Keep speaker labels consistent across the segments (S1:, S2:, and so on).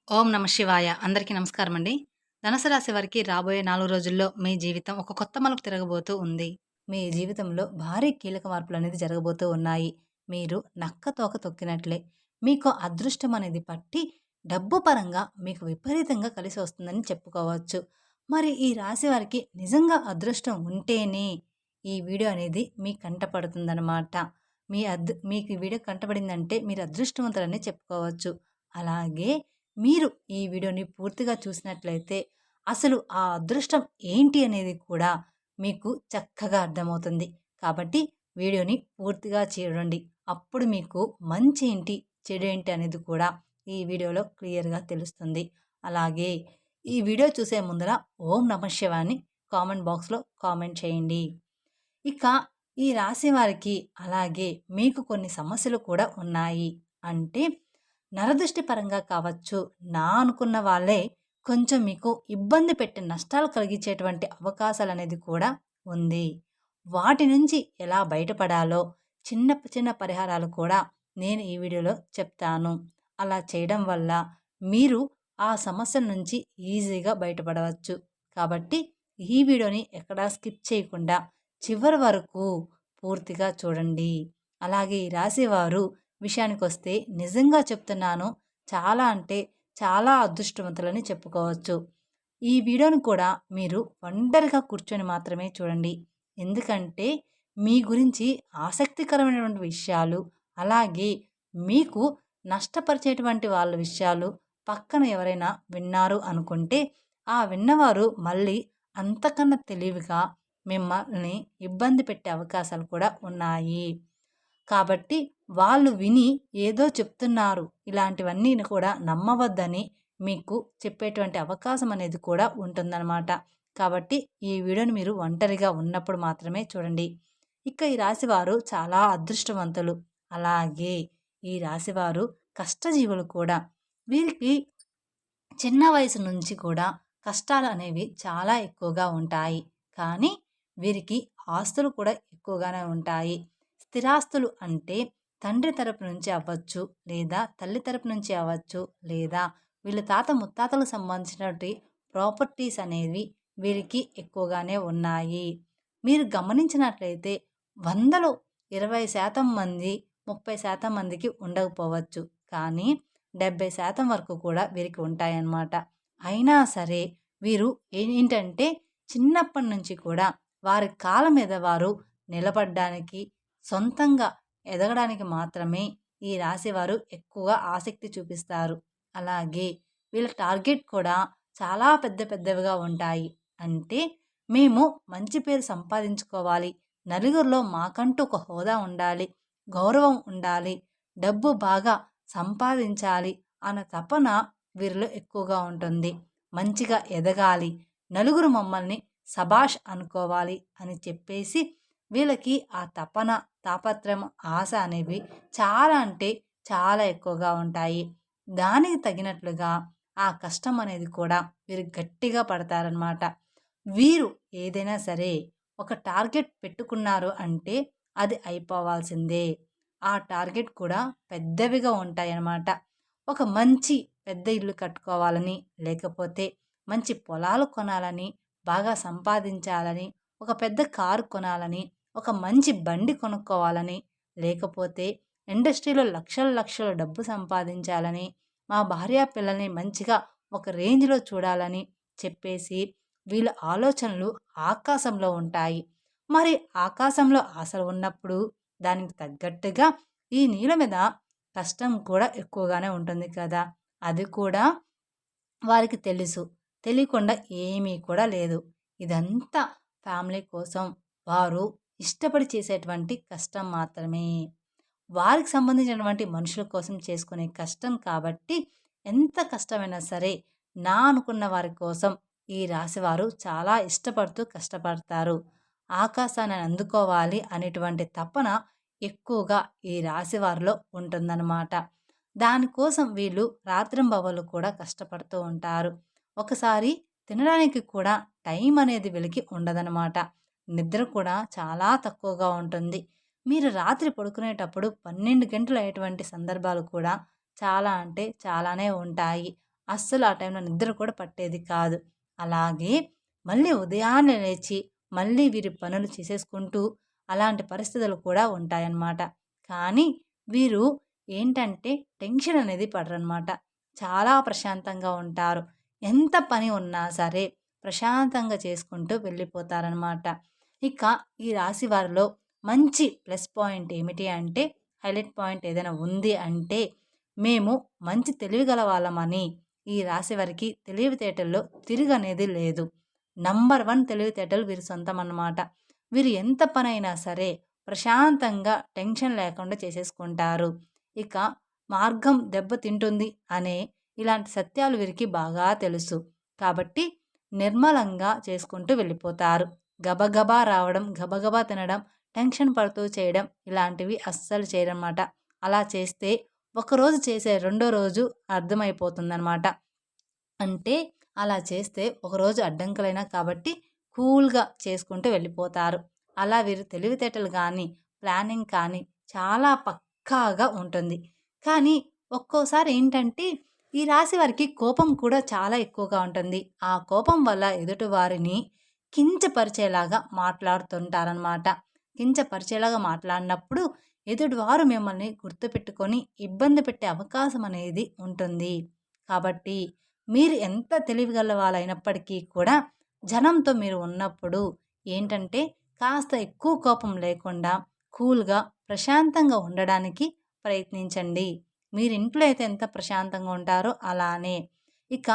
S1: ఓం నమ శివాయ. అందరికీ నమస్కారం అండి. ధనుసు రాశి వారికి రాబోయే 4 రోజుల్లో మీ జీవితం ఒక కొత్త మలుపు తిరగబోతూ ఉంది. మీ జీవితంలో భారీ కీలక మార్పులనేది జరగబోతూ ఉన్నాయి. మీరు నక్క తోక తొక్కినట్లే మీకు అదృష్టం అనేది పట్టి డబ్బు పరంగా మీకు విపరీతంగా కలిసి వస్తుందని చెప్పుకోవచ్చు. మరి ఈ రాశి వారికి నిజంగా అదృష్టం ఉంటేనే ఈ వీడియో అనేది మీ కంట పడుతుందనమాట. మీకు ఈ వీడియో కంటపడిందంటే మీరు అదృష్టవంతులని చెప్పుకోవచ్చు. అలాగే మీరు ఈ వీడియోని పూర్తిగా చూసినట్లయితే అసలు ఆ అదృష్టం ఏంటి అనేది కూడా మీకు చక్కగా అర్థమవుతుంది. కాబట్టి వీడియోని పూర్తిగా చూడండి. అప్పుడు మీకు మంచి ఏంటి, చెడు ఏంటి అనేది కూడా ఈ వీడియోలో క్లియర్‌గా తెలుస్తుంది. అలాగే ఈ వీడియో చూసే ముందర ఓం నమః శివాయ అని కామెంట్ బాక్స్‌లో కామెంట్ చేయండి. ఇక ఈ రాశి వారికి అలాగే మీకు కొన్ని సమస్యలు కూడా ఉన్నాయి. అంటే నరదృష్టి పరంగా కావచ్చు, నా అనుకున్న వాళ్ళే కొంచెం మీకు ఇబ్బంది పెట్టి నష్టాలు కలిగించేటువంటి అవకాశాలనేది కూడా ఉంది. వాటి నుంచి ఎలా బయటపడాలో చిన్న చిన్న పరిహారాలు కూడా నేను ఈ వీడియోలో చెప్తాను. అలా చేయడం వల్ల మీరు ఆ సమస్యల నుంచి ఈజీగా బయటపడవచ్చు. కాబట్టి ఈ వీడియోని ఎక్కడా స్కిప్ చేయకుండా చివరి వరకు పూర్తిగా చూడండి. అలాగే ఈ రాశివారు విషయానికొస్తే నిజంగా చెప్తున్నాను, చాలా అంటే చాలా అదృష్టవంతులని చెప్పుకోవచ్చు. ఈ వీడియోని కూడా మీరు ఒంటరిగా కూర్చొని మాత్రమే చూడండి. ఎందుకంటే మీ గురించి ఆసక్తికరమైనటువంటి విషయాలు, అలాగే మీకు నష్టపరిచేటువంటి వాళ్ళ విషయాలు పక్కన ఎవరైనా విన్నారు అనుకుంటే, ఆ విన్నవారు మళ్ళీ అంతకన్నా తెలివిగా మిమ్మల్ని ఇబ్బంది పెట్టే అవకాశాలు కూడా ఉన్నాయి. కాబట్టి వాళ్ళు విని ఏదో చెప్తున్నారు, ఇలాంటివన్నీ కూడా నమ్మవద్దని మీకు చెప్పేటువంటి అవకాశం అనేది కూడా ఉంటుందన్నమాట. కాబట్టి ఈ వీడియోని మీరు ఒంటరిగా ఉన్నప్పుడు మాత్రమే చూడండి. ఇక ఈ రాశివారు చాలా అదృష్టవంతులు. అలాగే ఈ రాశివారు కష్టజీవులు కూడా. వీరికి చిన్న వయసు నుంచి కూడా కష్టాలు అనేవి చాలా ఎక్కువగా ఉంటాయి. కానీ వీరికి ఆస్తులు కూడా ఎక్కువగానే ఉంటాయి. స్థిరాస్తులు అంటే తండ్రి తరపు నుంచి అవ్వచ్చు, లేదా తల్లి తరపు నుంచి అవ్వచ్చు, లేదా వీళ్ళ తాత ముత్తాతలకు సంబంధించినటువంటి ప్రాపర్టీస్ అనేవి వీరికి ఎక్కువగానే ఉన్నాయి. మీరు గమనించినట్లయితే 100లో 20% మంది, 30% మందికి ఉండకపోవచ్చు. కానీ 70% వరకు కూడా వీరికి ఉంటాయన్నమాట. అయినా సరే వీరు ఏంటంటే చిన్నప్పటి నుంచి కూడా వారి కాళ్ళ మీద వారు నిలబడ్డానికి, సొంతంగా ఎదగడానికి మాత్రమే ఈ రాశివారు ఎక్కువగా ఆసక్తి చూపిస్తారు. అలాగే వీళ్ళ టార్గెట్ కూడా చాలా పెద్ద పెద్దవిగా ఉంటాయి. అంటే మేము మంచి పేరు సంపాదించుకోవాలి, నలుగురిలో మాకంటూ ఒక హోదా ఉండాలి, గౌరవం ఉండాలి, డబ్బు బాగా సంపాదించాలి అన్న తపన వీరిలో ఎక్కువగా ఉంటుంది. మంచిగా ఎదగాలి, నలుగురు మమ్మల్ని శభాష్ అనుకోవాలి అని చెప్పేసి వీళ్ళకి ఆ తపన, తాపత్రయం, ఆశ అనేవి చాలా అంటే చాలా ఎక్కువగా ఉంటాయి. దానికి తగినట్లుగా ఆ కష్టం అనేది కూడా వీరు గట్టిగా పడతారనమాట. వీరు ఏదైనా సరే ఒక టార్గెట్ పెట్టుకున్నారు అంటే అది అయిపోవాల్సిందే. ఆ టార్గెట్ కూడా పెద్దవిగా ఉంటాయన్నమాట. ఒక మంచి పెద్ద ఇల్లు కట్టుకోవాలని, లేకపోతే మంచి పొలాలు కొనాలని, బాగా సంపాదించాలని, ఒక పెద్ద కారు కొనాలని, ఒక మంచి బండి కొనుక్కోవాలని, లేకపోతే ఇండస్ట్రీలో లక్షల లక్షల డబ్బు సంపాదించాలని, మా భార్య పిల్లల్ని మంచిగా ఒక రేంజ్‌లో చూడాలని చెప్పేసి వీళ్ళ ఆలోచనలు ఆకాశంలో ఉంటాయి. మరి ఆకాశంలో ఆశలు ఉన్నప్పుడు దానికి తగ్గట్టుగా ఈ నేల మీద కష్టం కూడా ఎక్కువగానే ఉంటుంది కదా! అది కూడా వారికి తెలుసు. తెలియకుండా ఏమీ కూడా లేదు. ఇదంతా ఫ్యామిలీ కోసం వారు ఇష్టపడి చేసేటువంటి కష్టం మాత్రమే. వారికి సంబంధించినటువంటి మనుషుల కోసం చేసుకునే కష్టం కాబట్టి ఎంత కష్టమైనా సరే నా అనుకున్న వారి కోసం ఈ రాశివారు చాలా ఇష్టపడుతూ కష్టపడతారు. ఆకాశాన్ని అందుకోవాలి అనేటువంటి తపన ఎక్కువగా ఈ రాశివారిలో ఉంటుందన్నమాట. దానికోసం వీళ్ళు రాత్రింబవళ్ళు కూడా కష్టపడుతూ ఉంటారు. ఒకసారి తినడానికి కూడా టైం అనేది వీళ్ళకి ఉండదనమాట. నిద్ర కూడా చాలా తక్కువగా ఉంటుంది. మీరు రాత్రి పడుకునేటప్పుడు 12 గంటలు అయ్యేటువంటి సందర్భాలు కూడా చాలా అంటే చాలానే ఉంటాయి. అస్సలు ఆ టైంలో నిద్ర కూడా పట్టేది కాదు. అలాగే మళ్ళీ ఉదయాన్నే లేచి మళ్ళీ వీరి పనులు చేసేసుకుంటూ అలాంటి పరిస్థితులు కూడా ఉంటాయన్నమాట. కానీ వీరు ఏంటంటే టెన్షన్ అనేది పడరనమాట. చాలా ప్రశాంతంగా ఉంటారు. ఎంత పని ఉన్నా సరే ప్రశాంతంగా చేసుకుంటూ వెళ్ళిపోతారనమాట. ఇక ఈ రాశి వారిలో మంచి ప్లస్ పాయింట్ ఏమిటి అంటే, హైలైట్ పాయింట్ ఏదైనా ఉంది అంటే, మేము మంచి తెలివిగల వాళ్ళమని ఈ రాశి వారికి తెలివితేటల్లో తిరుగనేది లేదు. నంబర్ 1 తెలివితేటలు వీరి సొంతం అన్నమాట. వీరు ఎంత పనైనా సరే ప్రశాంతంగా టెన్షన్ లేకుండా చేసేసుకుంటారు. ఇక మార్గం దెబ్బతింటుంది అనే ఇలాంటి సత్యాలు వీరికి బాగా తెలుసు. కాబట్టి నిర్మలంగా చేసుకుంటూ వెళ్ళిపోతారు. గబగబా రావడం, గబగబా తినడం, టెన్షన్ పడుతూ చేయడం ఇలాంటివి అస్సలు చేయరనమాట. అలా చేస్తే ఒకరోజు చేసే రెండో రోజు అర్థమైపోతుందనమాట. అంటే అలా చేస్తే ఒకరోజు అడ్డంకులైనా కాబట్టి కూల్‌గా చేసుకుంటూ వెళ్ళిపోతారు. అలా వీరు తెలివితేటలు గానీ, ప్లానింగ్ కానీ చాలా పక్కాగా ఉంటుంది. కానీ ఒక్కోసారి ఏంటంటే ఈ రాశి వారికి కోపం కూడా చాలా ఎక్కువగా ఉంటుంది. ఆ కోపం వల్ల ఎదుటి వారిని కించపరిచేలాగా మాట్లాడుతుంటారనమాట. కించపరిచేలాగా మాట్లాడినప్పుడు ఎదుటివారు మిమ్మల్ని గుర్తుపెట్టుకొని ఇబ్బంది పెట్టే అవకాశం అనేది ఉంటుంది. కాబట్టి మీరు ఎంత తెలివిగల వాళ్ళైనప్పటికీ కూడా జనంతో మీరు ఉన్నప్పుడు ఏంటంటే కాస్త ఎక్కువ కోపం లేకుండా కూల్‌గా, ప్రశాంతంగా ఉండడానికి ప్రయత్నించండి. మీరు ఇంట్లో అయితే ఎంత ప్రశాంతంగా ఉంటారో అలానే. ఇక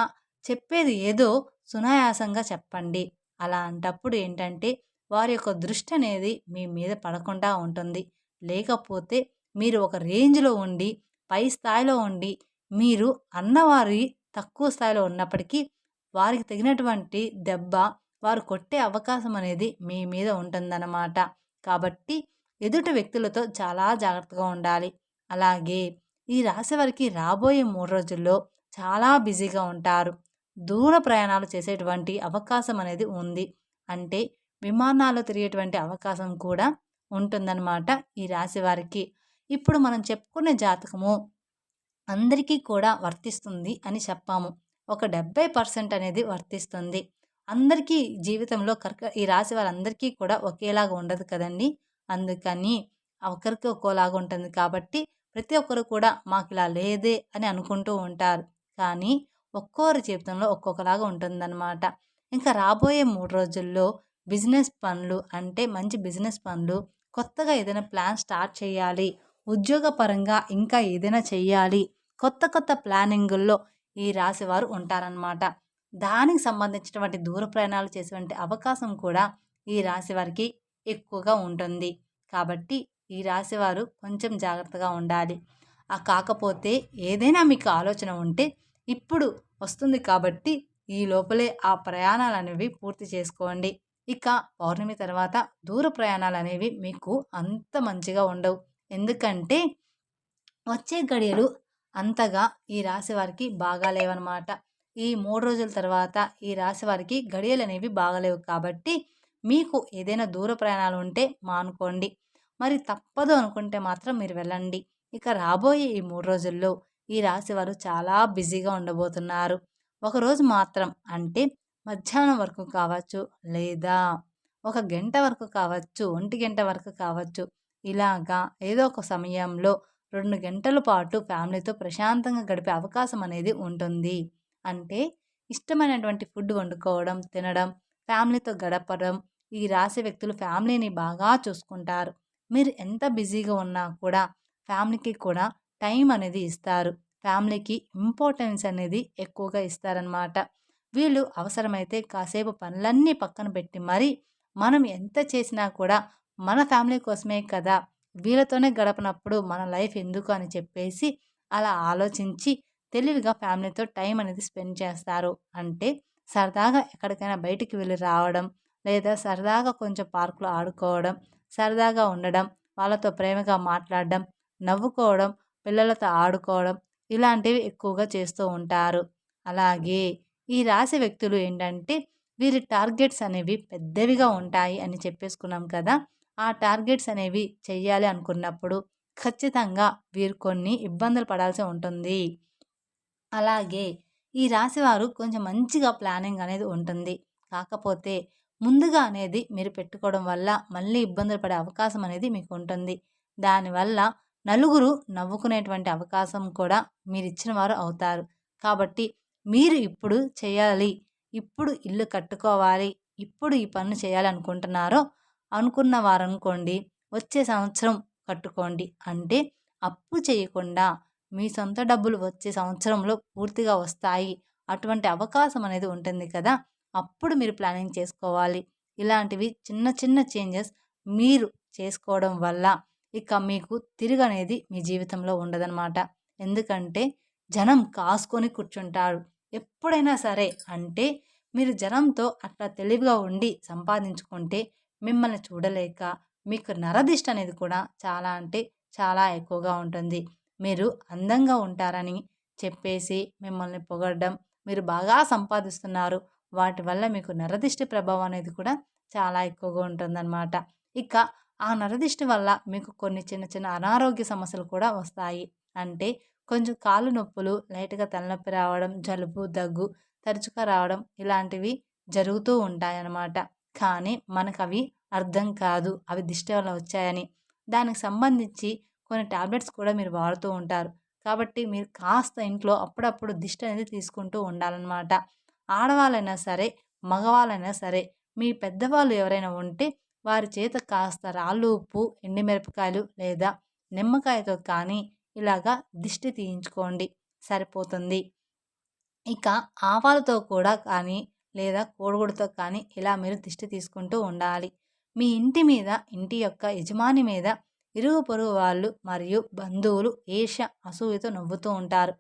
S1: చెప్పేది ఏదో సునాయాసంగా చెప్పండి. అలాంటప్పుడు ఏంటంటే వారి యొక్క దృష్టి అనేది మీ మీద పడకుండా ఉంటుంది. లేకపోతే మీరు ఒక రేంజ్‌లో ఉండి, పై స్థాయిలో ఉండి, మీరు అన్నవారి తక్కువ స్థాయిలో ఉన్నప్పటికీ వారికి తగినటువంటి దెబ్బ వారు కొట్టే అవకాశం అనేది మీ మీద ఉంటుందన్నమాట. కాబట్టి ఎదుటి వ్యక్తులతో చాలా జాగ్రత్తగా ఉండాలి. అలాగే ఈ రాశి వారికి రాబోయే 3 రోజుల్లో చాలా బిజీగా ఉంటారు. దూర ప్రయాణాలు చేసేటువంటి అవకాశం అనేది ఉంది. అంటే విమానాల్లో తిరిగేటువంటి అవకాశం కూడా ఉంటుందన్నమాట ఈ రాశి వారికి. ఇప్పుడు మనం చెప్పుకునే జాతకము అందరికీ కూడా వర్తిస్తుంది అని చెప్పాము. ఒక 70% అనేది వర్తిస్తుంది. అందరికీ జీవితంలో ఈ రాశి వారందరికీ కూడా ఒకేలాగా ఉండదు కదండీ! అందుకని ఒకరికి ఒక్కోలాగా ఉంటుంది కాబట్టి ప్రతి ఒక్కరు కూడా మాకిలా లేదే అని అనుకుంటూ ఉంటారు. కానీ ఒక్కోరి జీవితంలో ఒక్కొక్కలాగా ఉంటుందన్నమాట. ఇంకా రాబోయే 3 రోజుల్లో బిజినెస్ పనులు అంటే మంచి బిజినెస్ పనులు, కొత్తగా ఏదైనా ప్లాన్ స్టార్ట్ చేయాలి, ఉద్యోగపరంగా ఇంకా ఏదైనా చెయ్యాలి, కొత్త కొత్త ప్లానింగుల్లో ఈ రాశివారు ఉంటారనమాట. దానికి సంబంధించినటువంటి దూర ప్రయాణాలు చేసేటువంటి అవకాశం కూడా ఈ రాశి వారికి ఎక్కువగా ఉంటుంది. కాబట్టి ఈ రాశివారు కొంచెం జాగ్రత్తగా ఉండాలి. కాకపోతే ఏదైనా మీకు ఆలోచన ఉంటే ఇప్పుడు వస్తుంది కాబట్టి ఈ లోపలే ఆ ప్రయాణాలనేవి పూర్తి చేసుకోండి. ఇక పౌర్ణమి తర్వాత దూర ప్రయాణాలనేవి మీకు అంత మంచిగా ఉండవు. ఎందుకంటే వచ్చే గడియలు అంతగా ఈ రాశి వారికి బాగాలేవనమాట. ఈ 3 రోజుల తర్వాత ఈ రాశి వారికి గడియలనేవి బాగాలేవు కాబట్టి మీకు ఏదైనా దూర ప్రయాణాలు ఉంటే మానుకోండి. మరి తప్పదు అనుకుంటే మాత్రం మీరు వెళ్ళండి. ఇక రాబోయే ఈ 3 రోజుల్లో ఈ రాశి వారు చాలా బిజీగా ఉండబోతున్నారు. ఒకరోజు మాత్రం అంటే మధ్యాహ్నం వరకు కావచ్చు, లేదా ఒక గంట వరకు కావచ్చు, ఒంటి గంట వరకు కావచ్చు. ఇలాగా ఏదో ఒక సమయంలో 2 గంటల పాటు ఫ్యామిలీతో ప్రశాంతంగా గడిపే అవకాశం అనేది ఉంటుంది. అంటే ఇష్టమైనటువంటి ఫుడ్ వండుకోవడం, తినడం, ఫ్యామిలీతో గడపడం. ఈ రాశి వ్యక్తులు ఫ్యామిలీని బాగా చూసుకుంటారు. మీరు ఎంత బిజీగా ఉన్నా కూడా ఫ్యామిలీకి కూడా టైం అనేది ఇస్తారు. ఫ్యామిలీకి ఇంపార్టెన్స్ అనేది ఎక్కువగా ఇస్తారనమాట. వీళ్ళు అవసరమైతే కాసేపు పనులన్నీ పక్కన పెట్టి మరి మనం ఎంత చేసినా కూడా మన ఫ్యామిలీ కోసమే కదా! వీళ్ళతోనే గడపనప్పుడు మన లైఫ్ ఎందుకు అని చెప్పేసి అలా ఆలోచించి తెలివిగా ఫ్యామిలీతో టైం అనేది స్పెండ్ చేస్తారు. అంటే సరదాగా ఎక్కడికైనా బయటికి వెళ్ళి రావడం, లేదా సరదాగా కొంచెం పార్క్‌లో ఆడుకోవడం, సరదాగా ఉండడం, వాళ్ళతో ప్రేమగా మాట్లాడడం, నవ్వుకోవడం, పిల్లలతో ఆడుకోవడం ఇలాంటివి ఎక్కువగా చేస్తూ ఉంటారు. అలాగే ఈ రాశి వ్యక్తులు ఏంటంటే వీరి టార్గెట్స్ అనేవి పెద్దవిగా ఉంటాయి అని చెప్పేసుకున్నాం కదా! ఆ టార్గెట్స్ అనేవి చెయ్యాలి అనుకున్నప్పుడు ఖచ్చితంగా వీరు కొన్ని ఇబ్బందులు పడాల్సి ఉంటుంది. అలాగే ఈ రాశివారు కొంచెం మంచిగా ప్లానింగ్ అనేది ఉంటుంది. కాకపోతే ముందుగా అనేది మీరు పెట్టుకోవడం వల్ల మళ్ళీ ఇబ్బందులు పడే అవకాశం అనేది మీకుంటుంది. దానివల్ల నలుగురు నవ్వుకునేటువంటి అవకాశం కూడా మీరిచ్చిన వారు అవుతారు. కాబట్టి మీరు ఇప్పుడు చేయాలి, ఇప్పుడు ఇల్లు కట్టుకోవాలి, ఇప్పుడు ఈ పనులు చేయాలనుకుంటున్నారో అనుకున్న వారనుకోండి వచ్చే సంవత్సరం కట్టుకోండి. అంటే అప్పు చేయకుండా మీ సొంత డబ్బులు వచ్చే సంవత్సరంలో పూర్తిగా వస్తాయి. అటువంటి అవకాశం అనేది ఉంటుంది కదా! అప్పుడు మీరు ప్లానింగ్ చేసుకోవాలి. ఇలాంటివి చిన్న చిన్న చేంజెస్ మీరు చేసుకోవడం వల్ల ఇక మీకు తిరుగనేది మీ జీవితంలో ఉండదనమాట. ఎందుకంటే జనం కాసుకొని కూర్చుంటారు. ఎప్పుడైనా సరే అంటే మీరు జనంతో అట్లా తెలివిగా ఉండి సంపాదించుకుంటే మిమ్మల్ని చూడలేక మీకు నరదిష్టి అనేది కూడా చాలా అంటే చాలా ఎక్కువగా ఉంటుంది. మీరు అందంగా ఉంటారని చెప్పేసి మిమ్మల్ని పొగడడం, మీరు బాగా సంపాదిస్తున్నారు, వాటి వల్ల మీకు నరదిష్టి ప్రభావం అనేది కూడా చాలా ఎక్కువగా ఉంటుందన్నమాట. ఇక ఆ నరదిష్టి వల్ల మీకు కొన్ని చిన్న చిన్న అనారోగ్య సమస్యలు కూడా వస్తాయి. అంటే కొంచెం కాళ్ళు నొప్పులు, లైట్‌గా తలనొప్పి రావడం, జలుబు, దగ్గు తరచుగా రావడం ఇలాంటివి జరుగుతూ ఉంటాయన్నమాట. కానీ మనకవి అర్థం కాదు. అవి దిష్టి వల్ల వచ్చాయని. దానికి సంబంధించి కొన్ని టాబ్లెట్స్ కూడా మీరు వాడుతూ ఉంటారు. కాబట్టి మీరు కాస్త ఇంట్లో అప్పుడప్పుడు దిష్టి అనేది తీసుకుంటూ ఉండాలన్నమాట. ఆడవాళ్ళైనా సరే, మగవాళ్ళైనా సరే, మీ పెద్దవాళ్ళు ఎవరైనా ఉంటే వారి చేత కాస్త రాళ్ళు ఉప్పు, ఎండుమిరపకాయలు లేదా నిమ్మకాయతో కానీ ఇలాగా దిష్టి తీయించుకోండి సరిపోతుంది. ఇక ఆవాలతో కూడా కానీ లేదా కోడిగుడ్డుతో కానీ ఇలా మీరు దిష్టి తీసుకుంటూ ఉండాలి. మీ ఇంటి మీద, ఇంటి యొక్క యజమాని మీద ఇరుగు పొరుగు వాళ్ళు మరియు బంధువులు ఈర్ష్య, అసూయతో నవ్వుతూ ఉంటారు.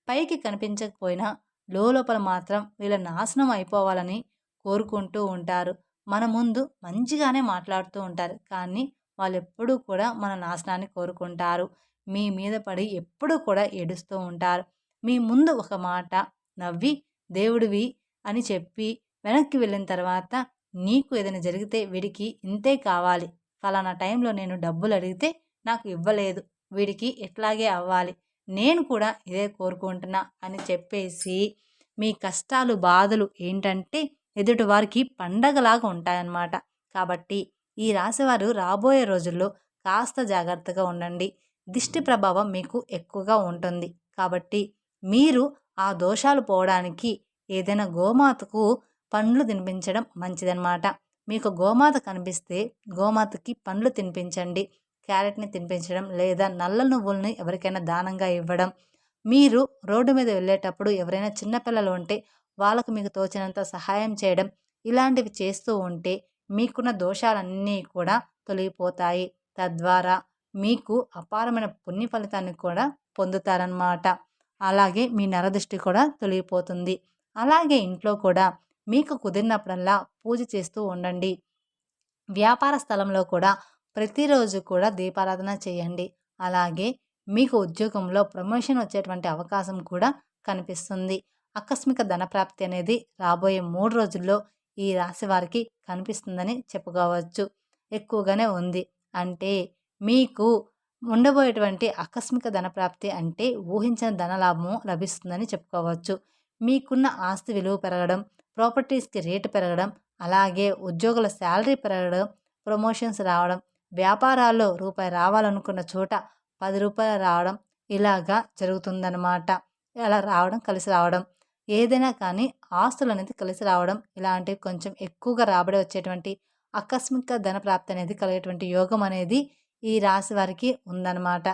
S1: పైకి కనిపించకపోయినా లోపల మాత్రం వీళ్ళ నాశనం అయిపోవాలని కోరుకుంటూ ఉంటారు. మన ముందు మంచిగానే మాట్లాడుతూ ఉంటారు. కానీ వాళ్ళెప్పుడూ కూడా మన నాశనాన్ని కోరుకుంటారు. మీ మీద పడి ఎప్పుడూ కూడా ఏడుస్తూ ఉంటారు. మీ ముందు ఒక మాట నవ్వి దేవుడివి అని చెప్పి వెనక్కి వెళ్ళిన తర్వాత నీకు ఏదైనా జరిగితే వీడికి ఇంతే కావాలి, ఫలానా టైంలో నేను డబ్బులు అడిగితే నాకు ఇవ్వలేదు, వీడికి ఇట్లాగే అవ్వాలి, నేను కూడా ఇదే కోరుకుంటున్నా అని చెప్పేసి మీ కష్టాలు బాధలు ఏంటంటే ఎదుటి వారికి పండగలాగా ఉంటాయన్నమాట. కాబట్టి ఈ రాశివారు రాబోయే రోజుల్లో కాస్త జాగ్రత్తగా ఉండండి. దిష్టి ప్రభావం మీకు ఎక్కువగా ఉంటుంది. కాబట్టి మీరు ఆ దోషాలు పోవడానికి ఏదైనా గోమాతకు పండ్లు తినిపించడం మంచిదన్నమాట. మీకు గోమాత కనిపిస్తే గోమాతకి పండ్లు తినిపించండి. క్యారెట్‌ని తినిపించడం లేదా నల్ల నువ్వుల్ని ఎవరికైనా దానంగా ఇవ్వడం. మీరు రోడ్డు మీద వెళ్ళేటప్పుడు ఎవరైనా చిన్న పిల్లలు ఉంటే వాళ్ళకు మీకు తోచినంత సహాయం చేయడం. ఇలాంటివి చేస్తూ ఉంటే మీకున్న దోషాలన్నీ కూడా తొలగిపోతాయి. తద్వారా మీకు అపారమైన పుణ్య ఫలితాన్ని కూడా పొందుతారనమాట. అలాగే మీ నరదృష్టి కూడా తొలగిపోతుంది. అలాగే ఇంట్లో కూడా మీకు కుదిరినప్పుడల్లా పూజ చేస్తూ ఉండండి. వ్యాపార స్థలంలో కూడా ప్రతిరోజు కూడా దీపారాధన చేయండి. అలాగే మీకు ఉద్యోగంలో ప్రమోషన్ వచ్చేటువంటి అవకాశం కూడా కనిపిస్తుంది. ఆకస్మిక ధనప్రాప్తి అనేది రాబోయే 3 రోజుల్లో ఈ రాశి వారికి కనిపిస్తుందని చెప్పుకోవచ్చు. ఎక్కువగానే ఉంది. అంటే మీకు ఉండబోయేటువంటి ఆకస్మిక ధనప్రాప్తి అంటే ఊహించని ధనలాభము లభిస్తుందని చెప్పుకోవచ్చు. మీకున్న ఆస్తి విలువ పెరగడం, ప్రాపర్టీస్‌కి రేటు పెరగడం, అలాగే ఉద్యోగుల శాలరీ పెరగడం, ప్రమోషన్స్ రావడం, వ్యాపారాల్లో రూపాయి రావాలనుకున్న చోట రూ. 10 రావడం ఇలాగా జరుగుతుందనమాట. అలా రావడం, కలిసి రావడం. ఏదైనా కానీ ఆస్తులనేది కలిసి రావడం ఇలాంటివి కొంచెం ఎక్కువగా రాబడి వచ్చేటువంటి ఆకస్మిక ధనప్రాప్తి అనేది కలిగేటువంటి యోగం అనేది ఈ రాశి వారికి ఉందన్నమాట.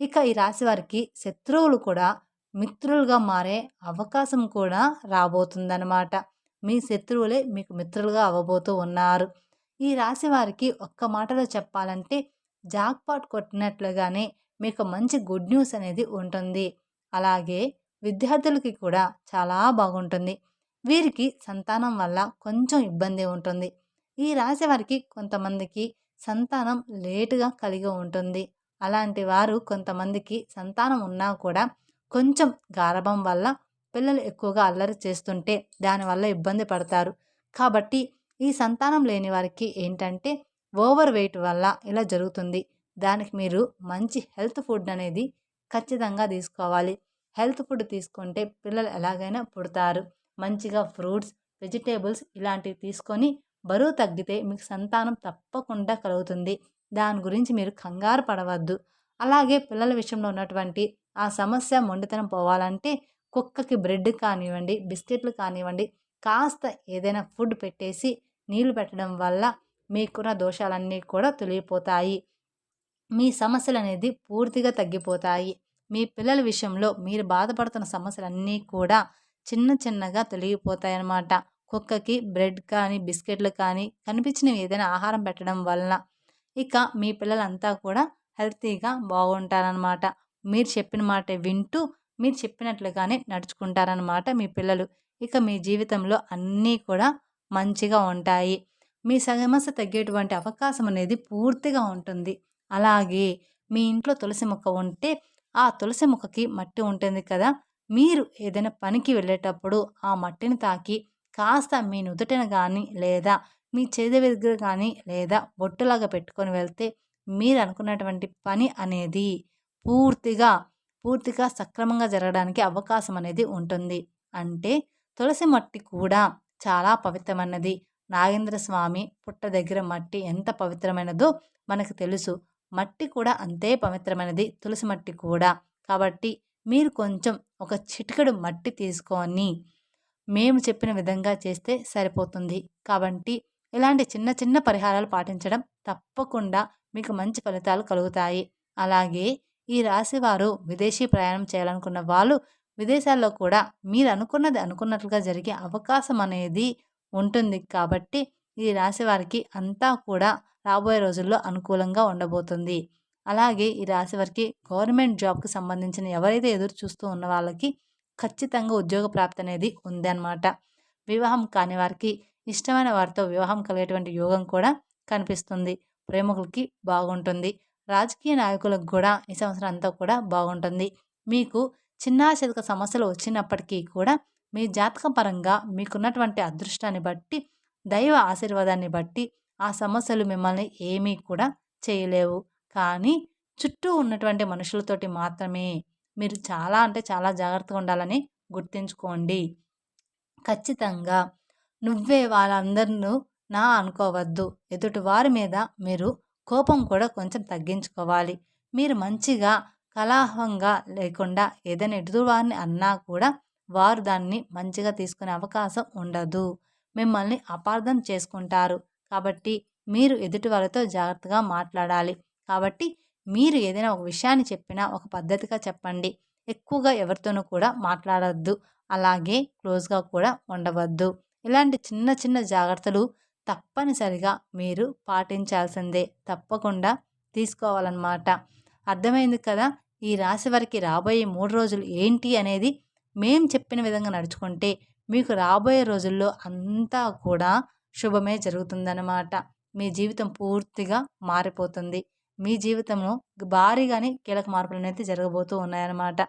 S1: ఇక ఈ రాశి వారికి శత్రువులు కూడా మిత్రులుగా మారే అవకాశం కూడా రాబోతుందన్నమాట. మీ శత్రువులే మీకు మిత్రులుగా అవ్వబోతూ ఉన్నారు. ఈ రాశి వారికి ఒక్క మాటలో చెప్పాలంటే జాక్‌పాట్ కొట్టినట్లుగానే మీకు మంచి గుడ్ న్యూస్ అనేది ఉంటుంది. అలాగే విద్యార్థులకి కూడా చాలా బాగుంటుంది. వీరికి సంతానం వల్ల కొంచెం ఇబ్బంది ఉంటుంది. ఈ రాశి వారికి కొంతమందికి సంతానం లేటుగా కలిగి ఉంటుంది. అలాంటి వారు కొంతమందికి సంతానం ఉన్నా కూడా కొంచెం గారాబం వల్ల పిల్లలు ఎక్కువగా అల్లరి చేస్తుంటే దానివల్ల ఇబ్బంది పడతారు. కాబట్టి ఈ సంతానం లేని వారికి ఏంటంటే ఓవర్ వెయిట్ వల్ల ఇలా జరుగుతుంది. దానికి మీరు మంచి హెల్త్ ఫుడ్ అనేది ఖచ్చితంగా తీసుకోవాలి. హెల్త్ ఫుడ్ తీసుకుంటే పిల్లలు ఎలాగైనా పుడతారు. మంచిగా ఫ్రూట్స్, వెజిటేబుల్స్ ఇలాంటివి తీసుకొని బరువు తగ్గితే మీకు సంతానం తప్పకుండా కలుగుతుంది. దాని గురించి మీరు కంగారు పడవద్దు. అలాగే పిల్లల విషయంలో ఉన్నటువంటి ఆ సమస్య మొండితనం పోవాలంటే కుక్కకి బ్రెడ్ కానివ్వండి, బిస్కెట్లు కానివ్వండి, కాస్త ఏదైనా ఫుడ్ పెట్టేసి నీళ్లు పెట్టడం వల్ల మీకున్న దోషాలన్నీ కూడా తొలగిపోతాయి. మీ సమస్యలనేది పూర్తిగా తగ్గిపోతాయి. మీ పిల్లల విషయంలో మీరు బాధపడుతున్న సమస్యలన్నీ కూడా చిన్న చిన్నగా తొలగిపోతాయన్నమాట. కుక్కకి బ్రెడ్ కానీ, బిస్కెట్లు కానీ కనిపించినవి ఏదైనా ఆహారం పెట్టడం వలన ఇక మీ పిల్లలంతా కూడా హెల్తీగా బాగుంటారనమాట. మీరు చెప్పిన మాట వింటూ, మీరు చెప్పినట్లుగానే నడుచుకుంటారనమాట మీ పిల్లలు. ఇక మీ జీవితంలో అన్నీ కూడా మంచిగా ఉంటాయి. మీ సమస్య తగ్గేటువంటి అవకాశం అనేది పూర్తిగా ఉంటుంది. అలాగే మీ ఇంట్లో తులసి మొక్క ఉంటే, ఆ తులసి మొక్కకి మట్టి ఉంటుంది కదా! మీరు ఏదైనా పనికి వెళ్ళేటప్పుడు ఆ మట్టిని తాకి కాస్త మీ నుదుటిన గానీ, లేదా మీ చేతి దగ్గర కానీ, లేదా బొట్టులాగా పెట్టుకొని వెళ్తే మీరు అనుకున్నటువంటి పని అనేది పూర్తిగా, పూర్తిగా సక్రమంగా జరగడానికి అవకాశం అనేది ఉంటుంది. అంటే తులసి మట్టి కూడా చాలా పవిత్రమైనది. నాగేంద్ర స్వామి పుట్ట దగ్గర మట్టి ఎంత పవిత్రమైనదో మనకు తెలుసు. మట్టి కూడా అంతే పవిత్రమైనది, తులసి మట్టి కూడా. కాబట్టి మీరు కొంచెం ఒక చిటికెడు మట్టి తీసుకొని మేము చెప్పిన విధంగా చేస్తే సరిపోతుంది. కాబట్టి ఇలాంటి చిన్న చిన్న పరిహారాలు పాటించడం తప్పకుండా మీకు మంచి ఫలితాలు కలుగుతాయి. అలాగే ఈ రాశివారు విదేశీ ప్రయాణం చేయాలనుకున్న వాళ్ళు విదేశాల్లో కూడా మీరు అనుకున్నది అనుకున్నట్లుగా జరిగే అవకాశం అనేది ఉంటుంది. కాబట్టి ఈ రాశి వారికి అంతా కూడా రాబోయే రోజుల్లో అనుకూలంగా ఉండబోతుంది. అలాగే ఈ రాశి వారికి గవర్నమెంట్ జాబ్‌కి సంబంధించిన ఎవరైతే ఎదురు చూస్తూ ఉన్న వాళ్ళకి ఖచ్చితంగా ఉద్యోగ ప్రాప్తి అనేది ఉందన్నమాట. వివాహం కాని వారికి ఇష్టమైన వారితో వివాహం కలిగేటువంటి యోగం కూడా కనిపిస్తుంది. ప్రేమికులకి బాగుంటుంది. రాజకీయ నాయకులకు కూడా ఈ సంవత్సరం అంతా కూడా బాగుంటుంది. మీకు చిన్న చితక సమస్యలు వచ్చినప్పటికీ కూడా మీ జాతక పరంగా మీకున్నటువంటి అదృష్టాన్ని బట్టి, దైవ ఆశీర్వాదాన్ని బట్టి ఆ సమస్యలు మిమ్మల్ని ఏమీ కూడా చేయలేవు. కానీ చుట్టూ ఉన్నటువంటి మనుషులతోటి మాత్రమే మీరు చాలా అంటే చాలా జాగ్రత్తగా ఉండాలని గుర్తుంచుకోండి. ఖచ్చితంగా నువ్వే వాళ్ళందరినూ నా అనుకోవద్దు. ఎదుటి వారి మీద మీరు కోపం కూడా కొంచెం తగ్గించుకోవాలి. మీరు మంచిగా కలహంగా లేకుండా ఏదైనా ఎదుటివారిని అన్నా కూడా వారు దాన్ని మంచిగా తీసుకునే అవకాశం ఉండదు. మిమ్మల్ని అపార్థం చేసుకుంటారు. కాబట్టి మీరు ఎదుటి వాళ్ళతో జాగ్రత్తగా మాట్లాడాలి. కాబట్టి మీరు ఏదైనా ఒక విషయాన్ని చెప్పినా ఒక పద్ధతిగా చెప్పండి. ఎక్కువగా ఎవరితోనూ కూడా మాట్లాడొద్దు. అలాగే క్లోజ్‌గా కూడా ఉండవద్దు. ఇలాంటి చిన్న చిన్న జాగ్రత్తలు తప్పనిసరిగా మీరు పాటించాల్సిందే. తప్పకుండా తీసుకోవాలన్నమాట. అర్థమైంది కదా! ఈ రాశి వారికి రాబోయే 3 రోజులు ఏంటి అనేది మేము చెప్పిన విధంగా నడుచుకుంటే మీకు రాబోయే రోజుల్లో అంతా కూడా శుభమే జరుగుతుందన్నమాట. మీ జీవితం పూర్తిగా మారిపోతుంది. మీ జీవితంలో భారీగానే కీలక మార్పులనేది జరగబోతూ ఉన్నాయన్నమాట.